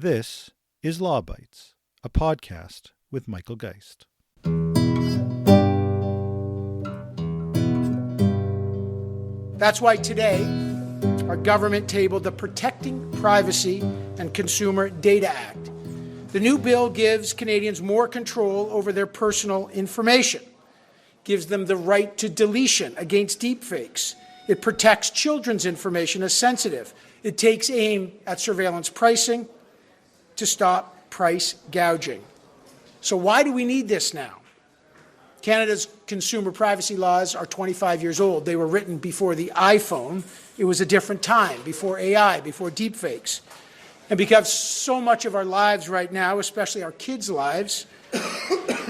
This is Law Bytes, a podcast with Michael Geist. That's why today, our government tabled the Protecting Privacy and Consumer Data Act. The new bill gives Canadians more control over their personal information, gives them the right to deletion against deepfakes. It protects children's information as sensitive. It takes aim at surveillance pricing to stop price gouging. So why do we need this now? Canada's consumer privacy laws are 25 years old. They were written before the iPhone. It was a different time, before AI, before deepfakes. And because so much of our lives right now, especially our kids' lives,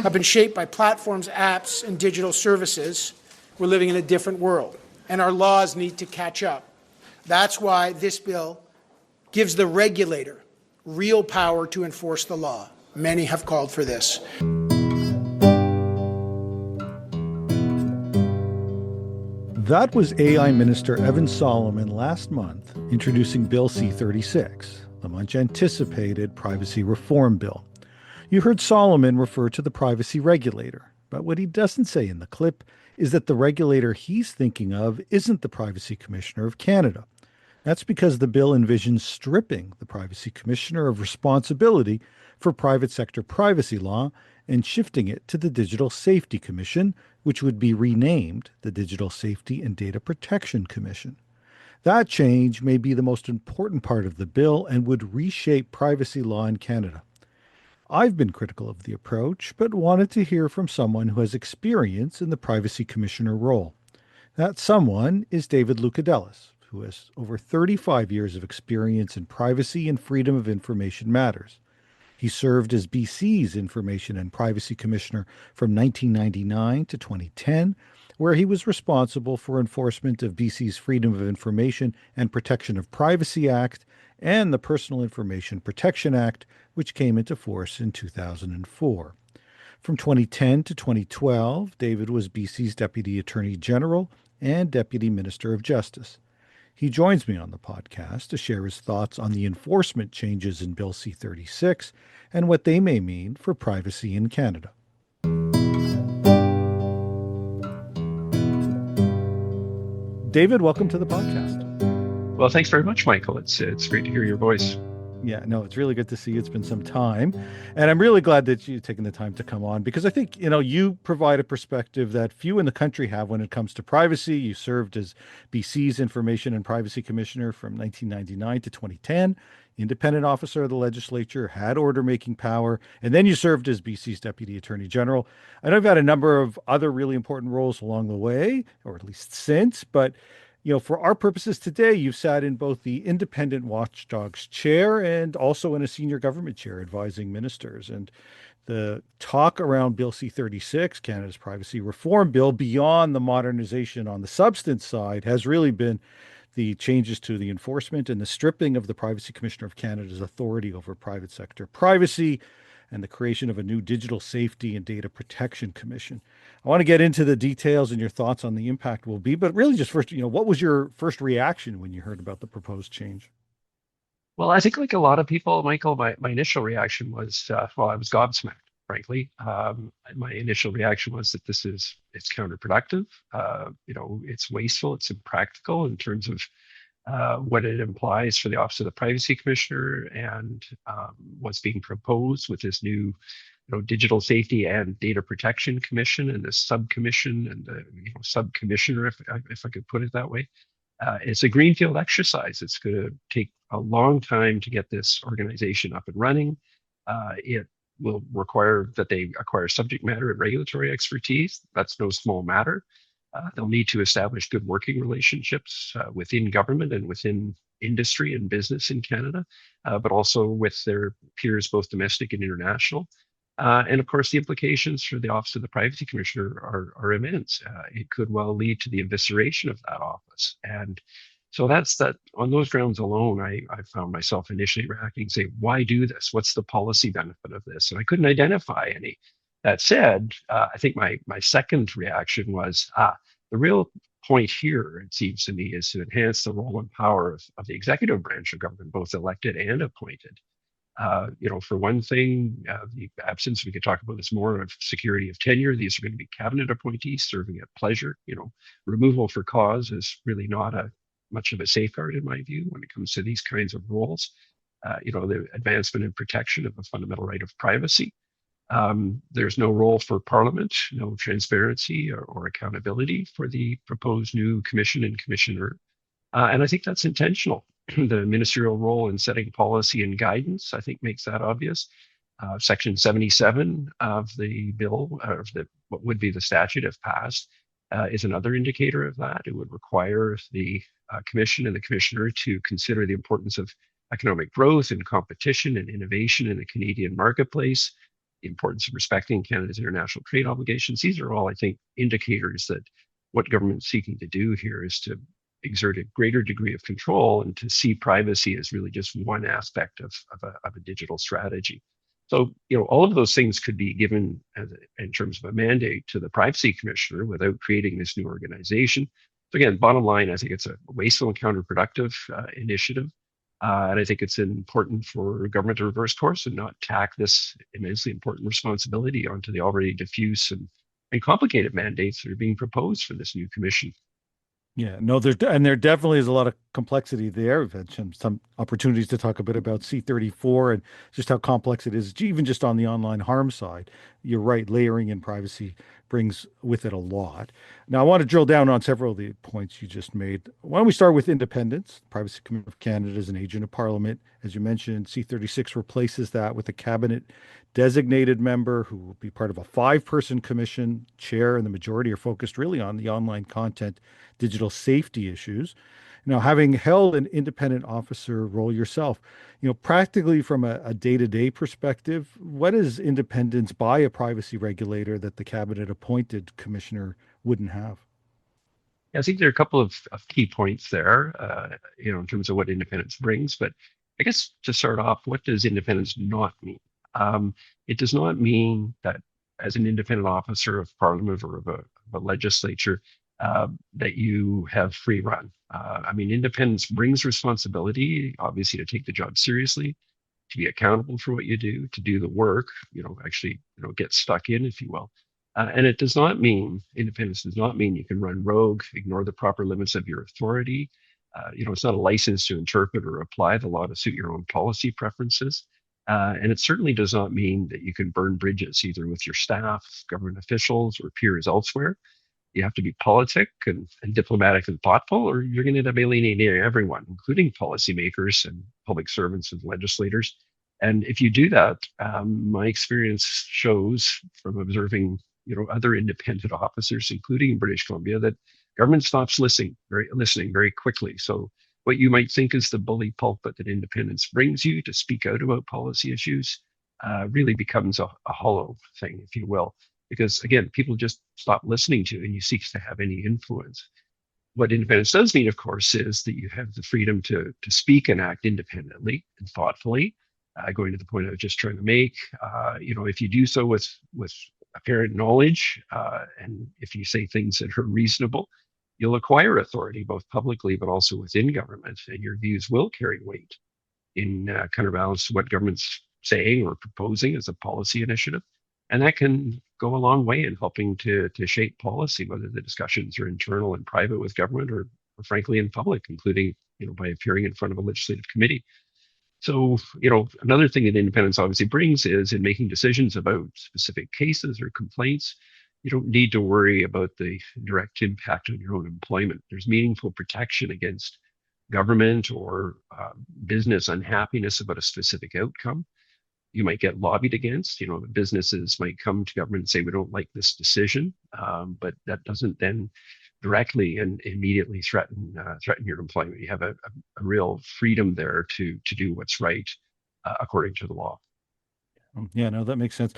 have been shaped by platforms, apps, and digital services, we're living in a different world, and our laws need to catch up. That's why this bill gives the regulator real power to enforce the law. Many have called for this. That was AI Minister Evan Solomon last month introducing Bill C-36, the much-anticipated privacy reform bill. You heard Solomon refer to the privacy regulator, but what he doesn't say in the clip is that the regulator he's thinking of isn't the Privacy Commissioner of Canada. That's because the bill envisions stripping the Privacy Commissioner of responsibility for private sector privacy law and shifting it to the Digital Safety Commission, which would be renamed the Digital Safety and Data Protection Commission. That change may be the most important part of the bill and would reshape privacy law in Canada. I've been critical of the approach, but wanted to hear from someone who has experience in the Privacy Commissioner role. That someone is David Loukidelis, who has over 35 years of experience in privacy and freedom of information matters. He served as BC's Information and Privacy Commissioner from 1999 to 2010, where he was responsible for enforcement of BC's Freedom of Information and Protection of Privacy Act and the Personal Information Protection Act, which came into force in 2004. From 2010 to 2012, David was BC's Deputy Attorney General and Deputy Minister of Justice. He joins me on the podcast to share his thoughts on the enforcement changes in Bill C-36 and what they may mean for privacy in Canada. David, welcome to the podcast. Well, thanks very much, Michael. It's great to hear your voice. Yeah, no, it's really good to see you. It's been some time. And I'm really glad that you've taken the time to come on because I think, you provide a perspective that few in the country have when it comes to privacy. You served as BC's Information and Privacy Commissioner from 1999 to 2010, independent officer of the legislature, had order-making power, and then you served as BC's Deputy Attorney General. I know you've had a number of other really important roles along the way, or at least since, but for our purposes today, you've sat in both the Independent Watchdog's chair and also in a senior government chair advising ministers. And the talk around Bill C-36, Canada's privacy reform bill, beyond the modernization on the substance side, has really been the changes to the enforcement and the stripping of the Privacy Commissioner of Canada's authority over private sector privacy and the creation of a new Digital Safety and Data Protection Commission. I want to get into the details and your thoughts on the impact will be, but really just first, what was your first reaction when you heard about the proposed change? Well, I think like a lot of people, Michael, my initial reaction was, I was gobsmacked, frankly. My initial reaction was that it's counterproductive. It's wasteful, it's impractical in terms of what it implies for the Office of the Privacy Commissioner and what's being proposed with this new Digital Safety and Data Protection Commission and the subcommission and the subcommissioner, if I could put it that way. It's a greenfield exercise. It's going to take a long time to get this organization up and running. It will require that they acquire subject matter and regulatory expertise. That's no small matter. They'll need to establish good working relationships within government and within industry and business in Canada, but also with their peers, both domestic and international. And of course, the implications for the Office of the Privacy Commissioner are immense. It could well lead to the evisceration of that office. And so that's that. On those grounds alone, I found myself initially reacting, say, why do this? What's the policy benefit of this? And I couldn't identify any. That said, I think my second reaction was, the real point here, it seems to me, is to enhance the role and power of the executive branch of government, both elected and appointed. For one thing, the absence, we could talk about this more, of security of tenure. These are going to be cabinet appointees serving at pleasure. Removal for cause is really not much of a safeguard in my view when it comes to these kinds of roles. The advancement and protection of the fundamental right of privacy. There's no role for Parliament, no transparency or accountability for the proposed new commission and commissioner. And I think that's intentional. The ministerial role in setting policy and guidance, I think, makes that obvious. Section 77 of the bill, what would be the statute if passed, is another indicator of that. It would require the commission and the commissioner to consider the importance of economic growth and competition and innovation in the Canadian marketplace, the importance of respecting Canada's international trade obligations. These are all, I think, indicators that what government's seeking to do here is to exert a greater degree of control and to see privacy as really just one aspect of a digital strategy. So, all of those things could be given in terms of a mandate to the privacy commissioner without creating this new organization. So again, bottom line, I think it's a wasteful and counterproductive initiative. And I think it's important for government to reverse course and not tack this immensely important responsibility onto the already diffuse and complicated mandates that are being proposed for this new commission. Yeah, no, there definitely is a lot of complexity there. We've had some opportunities to talk a bit about C-34 and just how complex it is, even just on the online harm side. You're right, layering in privacy brings with it a lot. Now, I want to drill down on several of the points you just made. Why don't we start with independence? Privacy Commission of Canada is an agent of Parliament. As you mentioned, C-36 replaces that with a cabinet designated member who will be part of a 5-person commission. Chair and the majority are focused really on the online content digital safety issues. Now, having held an independent officer role yourself, practically from a day-to-day perspective, what is independence by a privacy regulator that the cabinet appointed commissioner wouldn't have? I think there are a couple of key points there, in terms of what independence brings. But I guess to start off, what does independence not mean? It does not mean that as an independent officer of Parliament or of a legislature, that you have free run. Independence brings responsibility, obviously, to take the job seriously, to be accountable for what you do, to do the work, actually, get stuck in, if you will. And independence does not mean you can run rogue, ignore the proper limits of your authority. It's not a license to interpret or apply the law to suit your own policy preferences. And it certainly does not mean that you can burn bridges either with your staff, government officials, or peers elsewhere. You have to be politic and diplomatic and thoughtful, or you're going to end up alienating everyone, including policymakers and public servants and legislators. And if you do that, my experience shows from observing, other independent officers, including in British Columbia, that government stops listening very quickly. So what you might think is the bully pulpit that independence brings you to speak out about policy issues really becomes a hollow thing, if you will. Because again, people just stop listening to you and you cease to have any influence. What independence does mean, of course, is that you have the freedom to speak and act independently and thoughtfully, going to the point I was just trying to make. If you do so with apparent knowledge, and if you say things that are reasonable, you'll acquire authority both publicly but also within government, and your views will carry weight in counterbalance to what government's saying or proposing as a policy initiative. And that can go a long way in helping to shape policy, whether the discussions are internal and private with government or frankly in public, including by appearing in front of a legislative committee. So, another thing that independence obviously brings is in making decisions about specific cases or complaints, you don't need to worry about the direct impact on your own employment. There's meaningful protection against government or business unhappiness about a specific outcome. You might get lobbied against. Businesses might come to government and say, we don't like this decision, but that doesn't then directly and immediately threaten your employment. You have a real freedom there to do what's right according to the law. Yeah, no, that makes sense.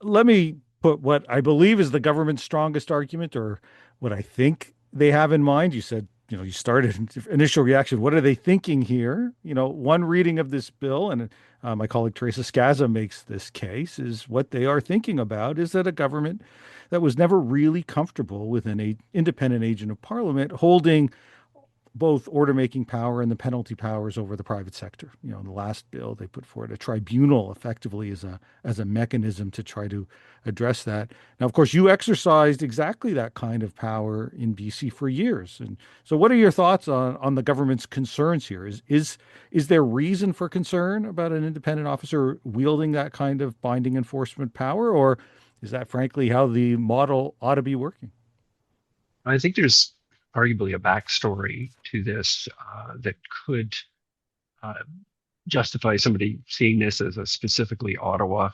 Let me put what I believe is the government's strongest argument, or what I think they have in mind. You said, you started initial reaction. What are they thinking here? One reading of this bill, and my colleague Teresa Scaza makes this case, is what they are thinking about is that a government that was never really comfortable with an independent agent of Parliament holding both order making power and the penalty powers over the private sector. You know, in the last bill, they put forward a tribunal effectively as a mechanism to try to address that. Now, of course, you exercised exactly that kind of power in BC for years. And so what are your thoughts on the government's concerns here? Is there reason for concern about an independent officer wielding that kind of binding enforcement power, or is that frankly how the model ought to be working? I think there's arguably a backstory to this that could uh, justify somebody seeing this as a specifically Ottawa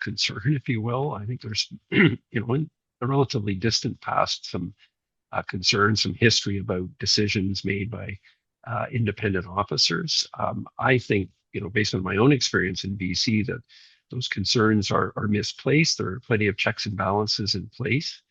concern, if you will. I think there's, in the relatively distant past, some concerns, some history about decisions made by independent officers. I think, based on my own experience in BC, that those concerns are misplaced. There are plenty of checks and balances in place.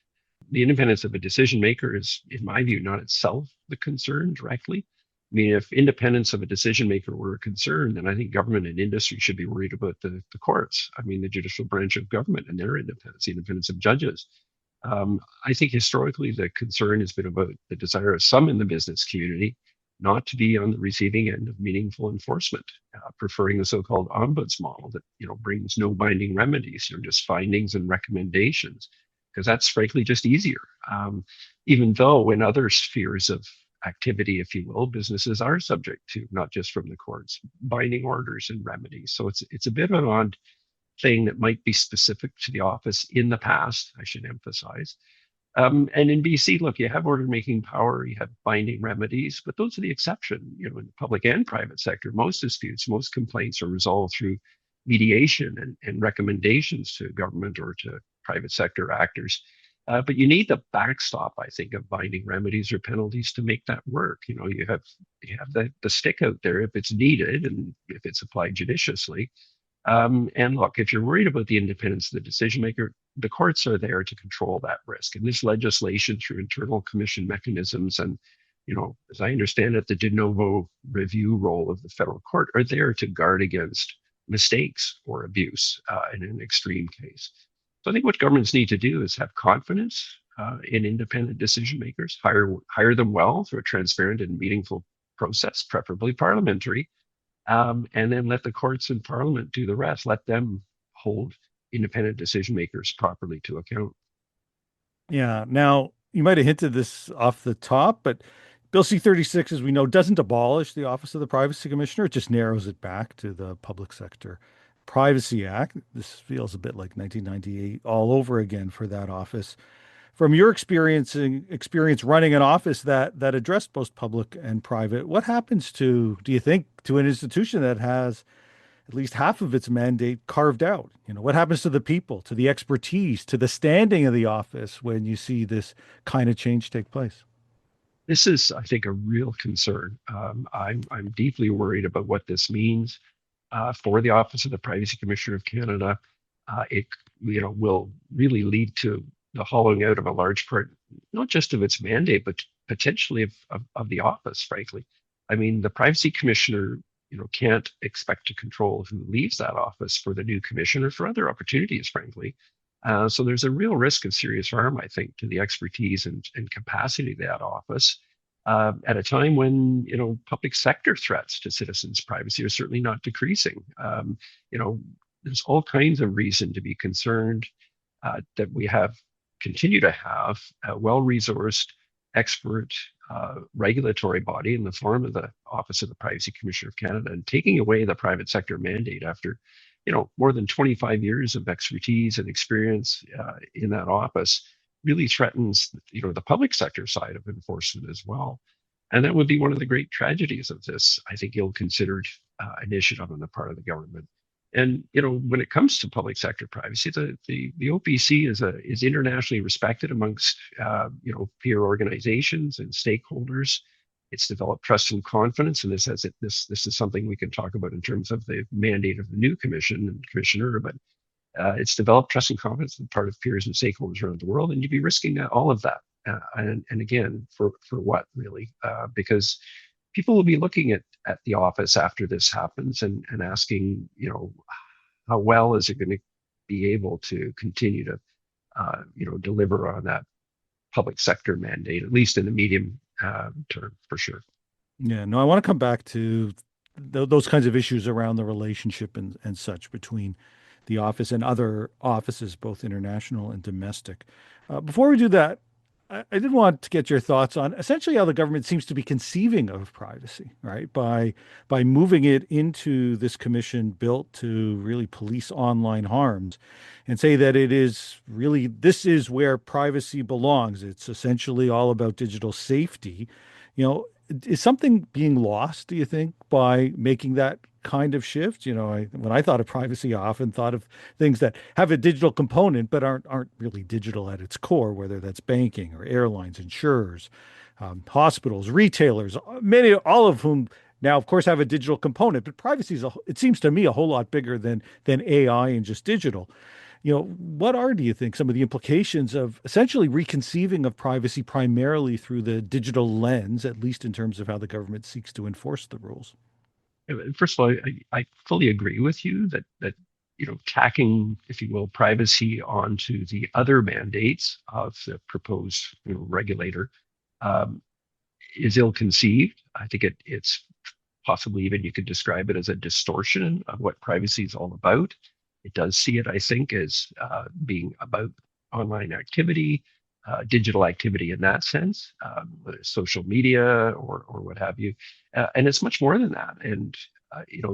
The independence of a decision maker is, in my view, not itself the concern directly. I mean, if independence of a decision maker were a concern, then I think government and industry should be worried about the courts. I mean, the judicial branch of government and their independence, the independence of judges. I think historically the concern has been about the desire of some in the business community not to be on the receiving end of meaningful enforcement, preferring the so-called ombuds model that brings no binding remedies, just findings and recommendations, because that's frankly just easier. Even though in other spheres of activity, if you will, businesses are subject to, not just from the courts, binding orders and remedies. So it's a bit of an odd thing that might be specific to the office in the past, I should emphasize. And in BC, look, you have order making power, you have binding remedies, but those are the exception. In the public and private sector, most disputes, most complaints are resolved through mediation and recommendations to government or to private sector actors. But you need the backstop, I think, of binding remedies or penalties to make that work. You have the stick out there if it's needed and if it's applied judiciously. And look, if you're worried about the independence of the decision maker, the courts are there to control that risk. And this legislation through internal commission mechanisms and, as I understand it, the de novo review role of the federal court are there to guard against mistakes or abuse in an extreme case. So I think what governments need to do is have confidence in independent decision makers, hire them well through a transparent and meaningful process, preferably parliamentary, and then let the courts and parliament do the rest. Let them hold independent decision makers properly to account. Yeah. Now, you might have hinted this off the top, but Bill C-36, as we know, doesn't abolish the Office of the Privacy Commissioner. It just narrows it back to the Public Sector Privacy Act. This feels a bit like 1998 all over again for that office. From your experience running an office that addressed both public and private, what happens do you think, to an institution that has at least half of its mandate carved out? What happens to the people, to the expertise, to the standing of the office when you see this kind of change take place? This is, I think, a real concern. I'm deeply worried about what this means for the Office of the Privacy Commissioner of Canada. It will really lead to the hollowing out of a large part, not just of its mandate, but potentially of the office, frankly. I mean, the Privacy Commissioner can't expect to control who leaves that office for the new commissioner for other opportunities, frankly. So there's a real risk of serious harm, I think, to the expertise and capacity of that office at a time when, public sector threats to citizens' privacy are certainly not decreasing. There's all kinds of reason to be concerned that we continue to have a well-resourced, expert regulatory body in the form of the Office of the Privacy Commissioner of Canada, and taking away the private sector mandate after more than 25 years of expertise and experience in that office really threatens the public sector side of enforcement as well. And that would be one of the great tragedies of this, I think, ill-considered initiative on the part of the government. And when it comes to public sector privacy, the OPC is internationally respected amongst peer organizations and stakeholders. It's developed trust and confidence, and this is something we can talk about in terms of the mandate of the new commission and commissioner. But it's developed trust and confidence on the part of peers and stakeholders around the world, and you'd be risking all of that. And again, for what really? Because people will be looking at the office after this happens and asking, how well is it going to be able to continue to, deliver on that public sector mandate, at least in the medium term, for sure. Yeah, no, I want to come back to those kinds of issues around the relationship and such between the office and other offices, both international and domestic. Before we do that, I did want to get your thoughts on essentially how the government seems to be conceiving of privacy, right? By moving it into this commission built to really police online harms and say that it is really this is where privacy belongs. It's essentially all about digital safety. Is something being lost, do you think, by making that kind of shift? When I thought of privacy, I often thought of things that have a digital component but aren't really digital at its core, whether that's banking or airlines, insurers, hospitals, retailers, many, all of whom now, of course, have a digital component. But privacy it seems to me, a whole lot bigger than AI and just digital. What are, do you think, some of the implications of essentially reconceiving of privacy primarily through the digital lens, at least in terms of how the government seeks to enforce the rules? First of all, I fully agree with you that tacking, if you will, privacy onto the other mandates of the proposed regulator um, is ill-conceived. I think it's possibly even you could describe it as a distortion of what privacy is all about. It does see it, I think, as being about online activity, digital activity in that sense, whether it's social media or what have you. And it's much more than that. And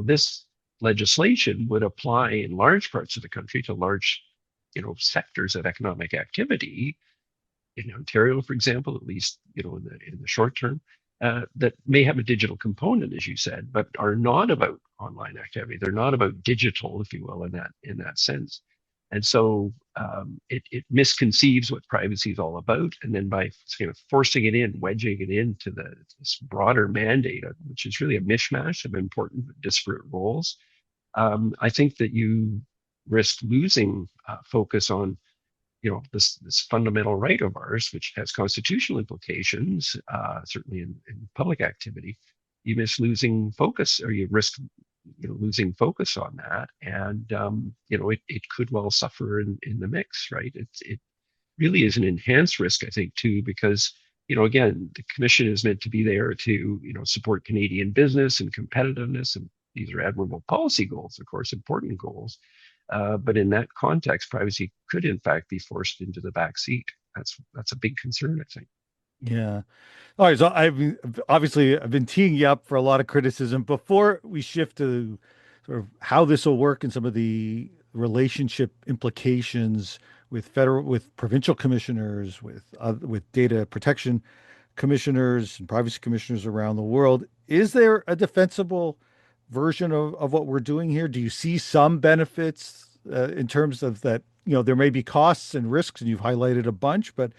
this legislation would apply in large parts of the country to large, sectors of economic activity in Ontario, for example, at least in the short term, that may have a digital component, as you said, but are not about online activity. They're not about digital, if you will, in that sense. And so it misconceives what privacy is all about, and then by kind of forcing it in, wedging it into this broader mandate, which is really a mishmash of important disparate roles, I think that you risk losing focus on this fundamental right of ours, which has constitutional implications, certainly in public activity. You miss losing focus, or you risk losing focus on that, and it could well suffer in the mix, right? It really is an enhanced risk, I think, too, because again, the commission is meant to be there to support Canadian business and competitiveness, and these are admirable policy goals, of course, important goals. But in that context, privacy could, in fact, be forced into the back seat. That's a big concern, I think. Yeah. All right. So I've been teeing you up for a lot of criticism. Before we shift to sort of how this will work and some of the relationship implications with provincial commissioners, with data protection commissioners and privacy commissioners around the world, is there a defensible version of what we're doing here? Do you see some benefits in terms of that? There may be costs and risks, and you've highlighted a bunch, but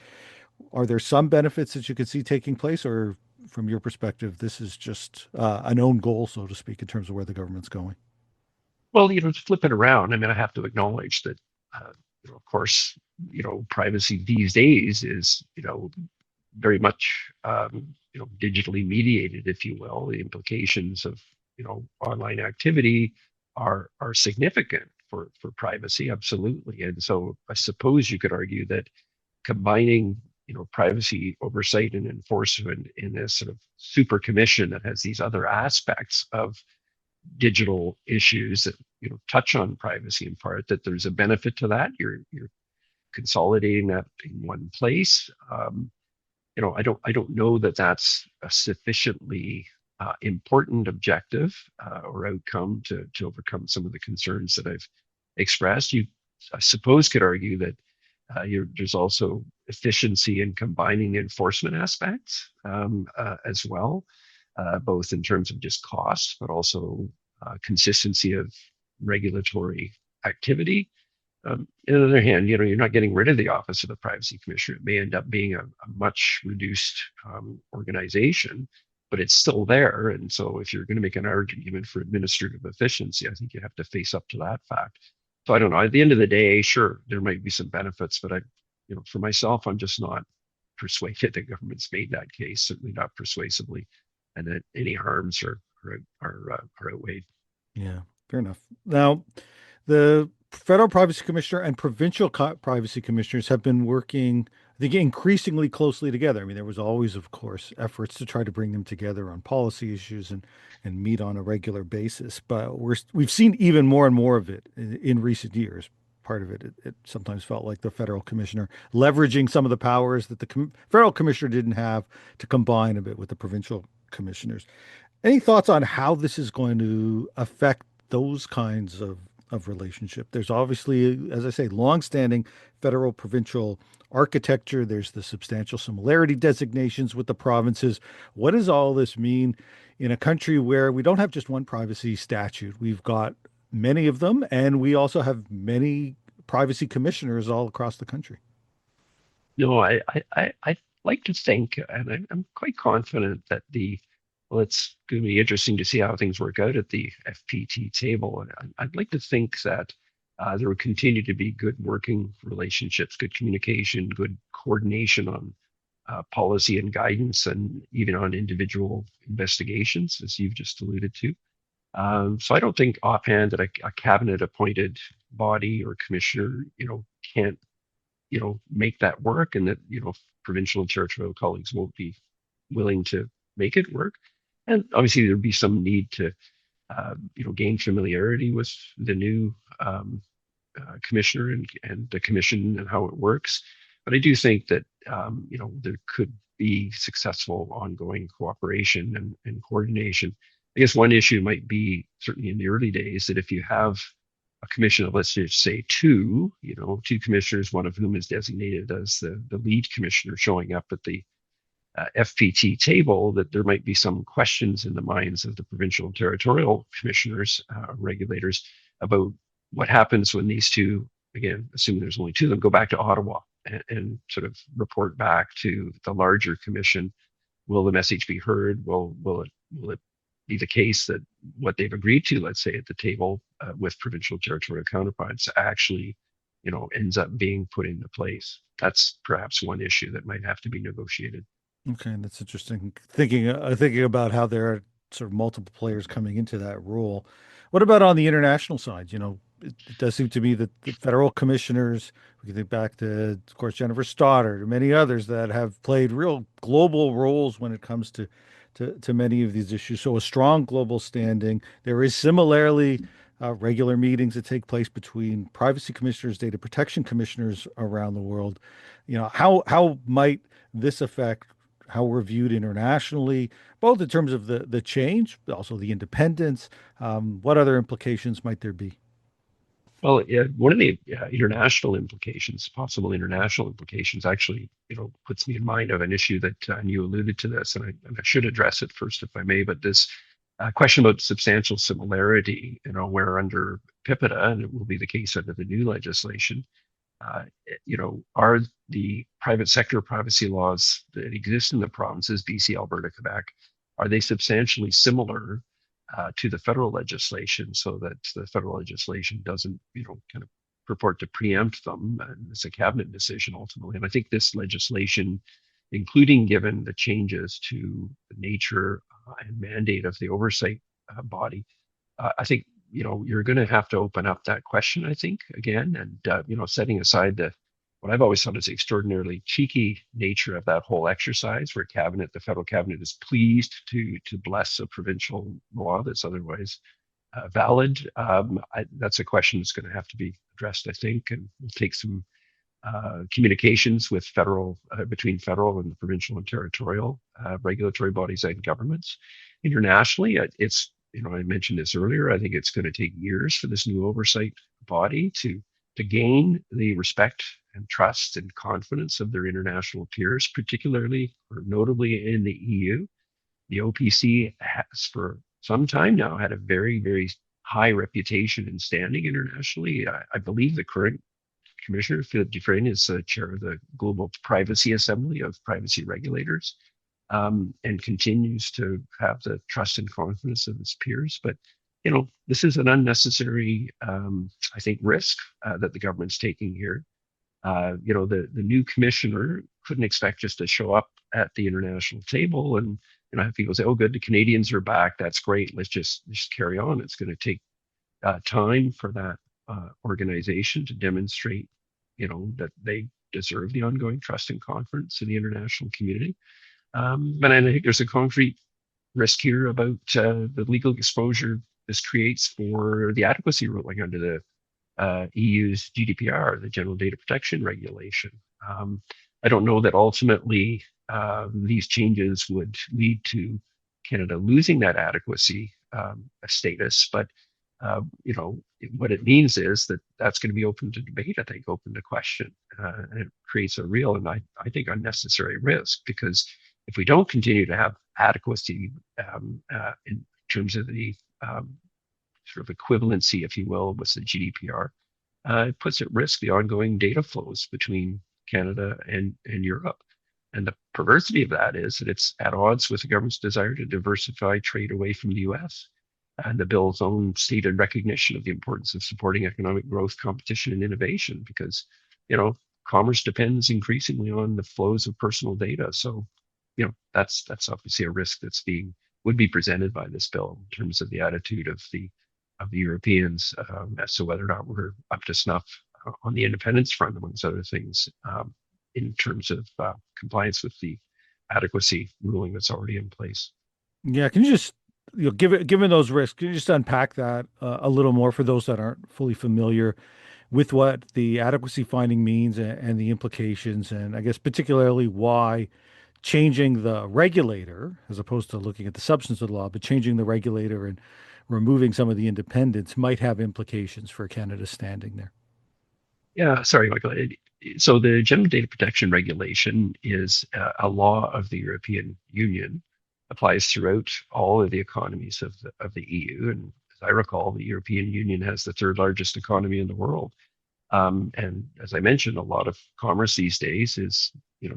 are there some benefits that you could see taking place, or from your perspective, this is just an own goal, so to speak, in terms of where the government's going? Well, to flip it around, I mean, I have to acknowledge that, of course, privacy these days is, very much, digitally mediated, if you will. The implications of, online activity are significant for privacy, absolutely. And so I suppose you could argue that combining privacy oversight and enforcement in this sort of super commission that has these other aspects of digital issues that touch on privacy in part, that there's a benefit to that. You're consolidating that in one place. I don't know that that's a sufficiently important objective or outcome to overcome some of the concerns that I've expressed. You, I suppose, could argue that there's also efficiency in combining the enforcement aspects as well, both in terms of just costs, but also consistency of regulatory activity. On the other hand, you're not getting rid of the Office of the Privacy Commissioner. It may end up being a much reduced organization, but it's still there. And so if you're going to make an argument for administrative efficiency, I think you have to face up to that fact. So I don't know. At the end of the day, sure, there might be some benefits, but for myself, I'm just not persuaded that government's made that case, certainly not persuasively, and that any harms are outweighed. Yeah, fair enough. Now, the federal privacy commissioner and provincial privacy commissioners have been working, I think, increasingly closely together. I mean, there was always, of course, efforts to try to bring them together on policy issues and meet on a regular basis. But we've seen even more and more of it in recent years. Part of it sometimes felt like the federal commissioner leveraging some of the powers that the federal commissioner didn't have to combine a bit with the provincial commissioners. Any thoughts on how this is going to affect those kinds of relationship? There's obviously, as I say, longstanding federal provincial architecture. There's the substantial similarity designations with the provinces. What does all this mean in a country where we don't have just one privacy statute? We've got many of them, and we also have many privacy commissioners all across the country. No, I like to think, and I'm quite confident that well, it's going to be interesting to see how things work out at the FPT table. And I'd like to think that there will continue to be good working relationships, good communication, good coordination on policy and guidance, and even on individual investigations, as you've just alluded to. So I don't think offhand that a cabinet appointed body or commissioner, can't, make that work, and that, provincial and territorial colleagues won't be willing to make it work. And obviously there'd be some need to, gain familiarity with the new commissioner and the commission and how it works. But I do think that, there could be successful ongoing cooperation and coordination. I guess one issue might be, certainly in the early days, that if you have a commission of, let's just say, two commissioners, one of whom is designated as the lead commissioner showing up at the FPT table, that there might be some questions in the minds of the provincial and territorial commissioners, regulators, about what happens when these two, again, assuming there's only two of them, go back to Ottawa and sort of report back to the larger commission. Will the message be heard? Will it be the case that what they've agreed to, let's say at the table with provincial territorial counterparts, actually, ends up being put into place? That's perhaps one issue that might have to be negotiated. Okay, that's interesting. Thinking about how there are sort of multiple players coming into that role. What about on the international side? It does seem to me that the federal commissioners, we can think back to, of course, Jennifer Stoddard or many others that have played real global roles when it comes to many of these issues. So a strong global standing. There is similarly regular meetings that take place between privacy commissioners, data protection commissioners around the world. How might this affect how we're viewed internationally, both in terms of the change, but also the independence? What other implications might there be? Well, yeah, one of the possible international implications, actually, puts me in mind of an issue that, and you alluded to this, and I should address it first, if I may. But this question about substantial similarity, where under PIPEDA, and it will be the case under the new legislation, are the private sector privacy laws that exist in the provinces, BC, Alberta, Quebec, are they substantially similar to the federal legislation, so that the federal legislation doesn't, kind of purport to preempt them? And it's a cabinet decision ultimately. And I think this legislation, including given the changes to the nature and mandate of the oversight body, I think you're going to have to open up that question, I think, again, and setting aside what I've always thought is the extraordinarily cheeky nature of that whole exercise, where the federal cabinet is pleased to bless a provincial law that's otherwise valid. That's a question that's going to have to be addressed, I think, and will take some communications with between federal and the provincial and territorial regulatory bodies and governments. Internationally, it's I mentioned this earlier. I think it's going to take years for this new oversight body to gain the respect and trust and confidence of their international peers, particularly or notably in the EU. The OPC has for some time now had a very, very high reputation and standing internationally. I believe the current commissioner, Philip Dufresne, is chair of the Global Privacy Assembly of Privacy Regulators, and continues to have the trust and confidence of his peers. But this is an unnecessary, I think, risk that the government's taking here. The new commissioner couldn't expect just to show up at the international table and have people say, "Oh, good, the Canadians are back. That's great. Let's just carry on." It's going to take time for that organization to demonstrate, that they deserve the ongoing trust and confidence in the international community. But I think there's a concrete risk here about the legal exposure this creates for the adequacy ruling under the EU's GDPR, the General Data Protection Regulation. I don't know that ultimately these changes would lead to Canada losing that adequacy status, but what it means is that that's going to be open to debate, I think, open to question, and it creates a real and I think unnecessary risk, because if we don't continue to have adequacy in terms of the sort of equivalency, if you will, with the GDPR, it puts at risk the ongoing data flows between Canada and Europe. And the perversity of that is that it's at odds with the government's desire to diversify trade away from the US and the bill's own stated recognition of the importance of supporting economic growth, competition, and innovation, because, commerce depends increasingly on the flows of personal data. So, that's obviously a risk would be presented by this bill in terms of the attitude of the Europeans as to whether or not we're up to snuff on the independence front, amongst other things, in terms of compliance with the adequacy ruling that's already in place. Yeah, can you just, given those risks, can you just unpack that a little more for those that aren't fully familiar with what the adequacy finding means and the implications, and I guess particularly why changing the regulator, as opposed to looking at the substance of the law, but changing the regulator and removing some of the independence might have implications for Canada's standing there? Yeah, sorry, Michael. So the General Data Protection Regulation is a law of the European Union, applies throughout all of the economies of the EU. And as I recall, the European Union has the third largest economy in the world. And as I mentioned, a lot of commerce these days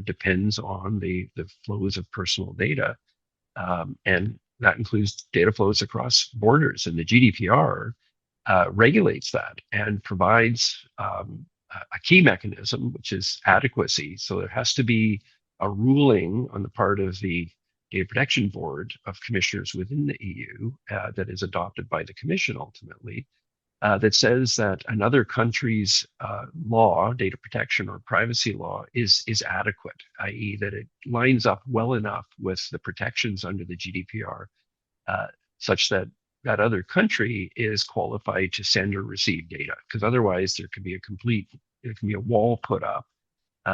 depends on the flows of personal data. And that includes data flows across borders. And the GDPR regulates that and provides a key mechanism, which is adequacy. So there has to be a ruling on the part of the Data Protection Board of Commissioners within the EU that is adopted by the Commission ultimately, that says that another country's law, data protection or privacy law, is adequate, i.e. that it lines up well enough with the protections under the GDPR, such that that other country is qualified to send or receive data. Because otherwise there can be a wall put up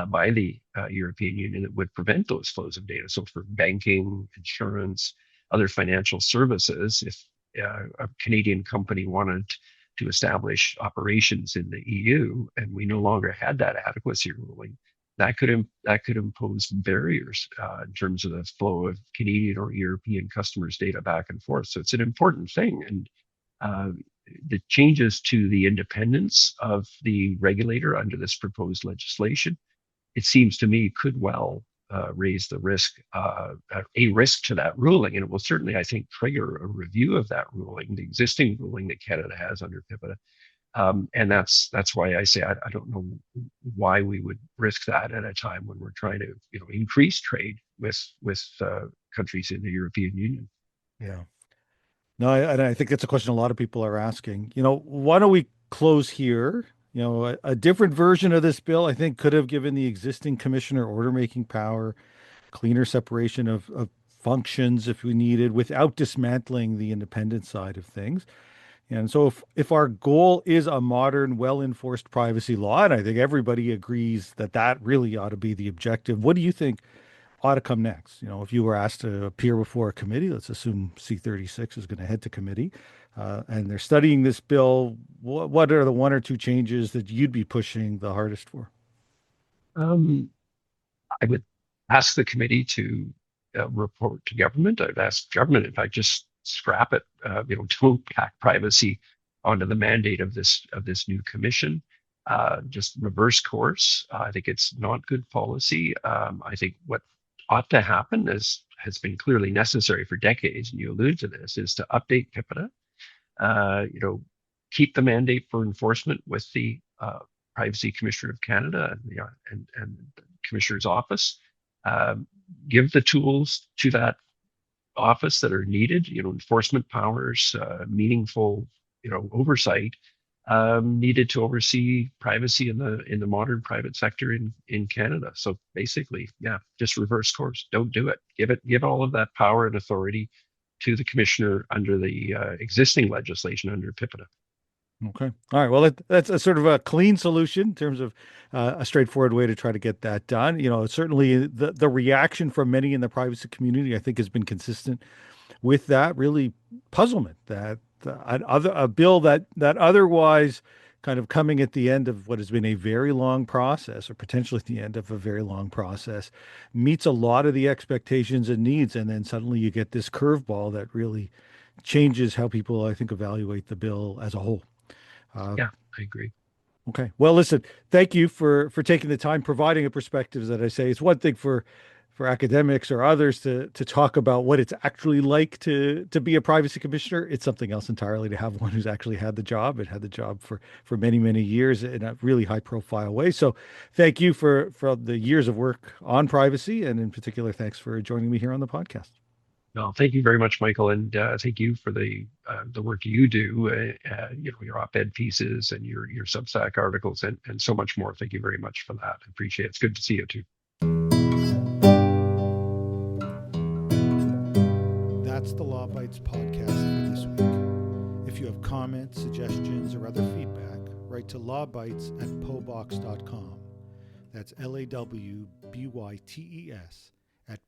by the European Union that would prevent those flows of data. So for banking, insurance, other financial services, if a Canadian company wanted to establish operations in the EU and we no longer had that adequacy ruling, that could impose barriers in terms of the flow of Canadian or European customers' data back and forth. So it's an important thing. And the changes to the independence of the regulator under this proposed legislation, it seems to me, could well raise the risk, a risk to that ruling. And it will certainly, I think, trigger a review of that ruling, the existing ruling that Canada has under PIPEDA. And that's why I say I don't know why we would risk that at a time when we're trying to increase trade with countries in the European Union. Yeah. No, I think that's a question a lot of people are asking. Why don't we close here? A different version of this bill, I think, could have given the existing commissioner order-making power, cleaner separation of functions if we needed, without dismantling the independent side of things. And so if our goal is a modern, well-enforced privacy law, and I think everybody agrees that that really ought to be the objective, what do you think ought to come next? If you were asked to appear before a committee, let's assume C-36 is going to head to committee, and they're studying this bill, what are the one or two changes that you'd be pushing the hardest for? I would ask the committee to report to government. I'd ask government, in fact, just scrap it, don't pack privacy onto the mandate of this new commission. Just reverse course. I think it's not good policy. I think what ought to happen, as has been clearly necessary for decades, and you allude to this, is to update PIPEDA. Keep the mandate for enforcement with the Privacy Commissioner of Canada and the Commissioner's office. Give the tools to that office that are needed, enforcement powers, meaningful, oversight, needed to oversee privacy in the modern private sector in Canada. So basically, yeah, just reverse course. Don't do it. Give all of that power and authority to the commissioner under the existing legislation under PIPEDA. Okay. All right. Well, that's a sort of a clean solution in terms of a straightforward way to try to get that done. Certainly the reaction from many in the privacy community, I think, has been consistent with that really puzzlement that a bill that otherwise kind of coming at the end of what has been a very long process, or potentially at the end of a very long process, meets a lot of the expectations and needs, and then suddenly you get this curveball that really changes how people, I think, evaluate the bill as a whole. Yeah, I agree. Okay. Well, listen, thank you for taking the time, providing a perspective. That I say, it's one thing for academics or others to talk about what it's actually like to be a privacy commissioner. It's something else entirely to have one who's actually had the job and had the job for many, many years in a really high profile way. So thank you for the years of work on privacy. And in particular, thanks for joining me here on the podcast. No, thank you very much, Michael, and thank you for the work you do. Your op-ed pieces and your Substack articles and so much more. Thank you very much for that. I appreciate it. It's good to see you too. That's the Law Bytes podcast for this week. If you have comments, suggestions, or other feedback, write to lawbytes@pobox.com. That's LAWBYTES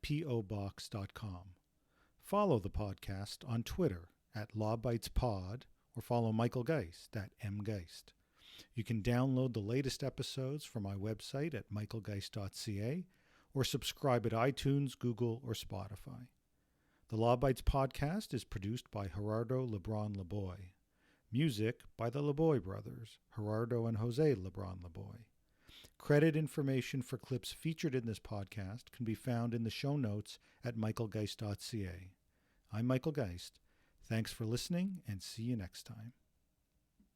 @POBox.com. Follow the podcast on Twitter @LawBytesPod, or follow Michael Geist @mgeist. You can download the latest episodes from my website at michaelgeist.ca, or subscribe at iTunes, Google, or Spotify. The Law Bytes podcast is produced by Gerardo Lebron Laboy. Music by the Laboy brothers, Gerardo and Jose Lebron Laboy. Credit information for clips featured in this podcast can be found in the show notes at michaelgeist.ca. I'm Michael Geist. Thanks for listening, and see you next time.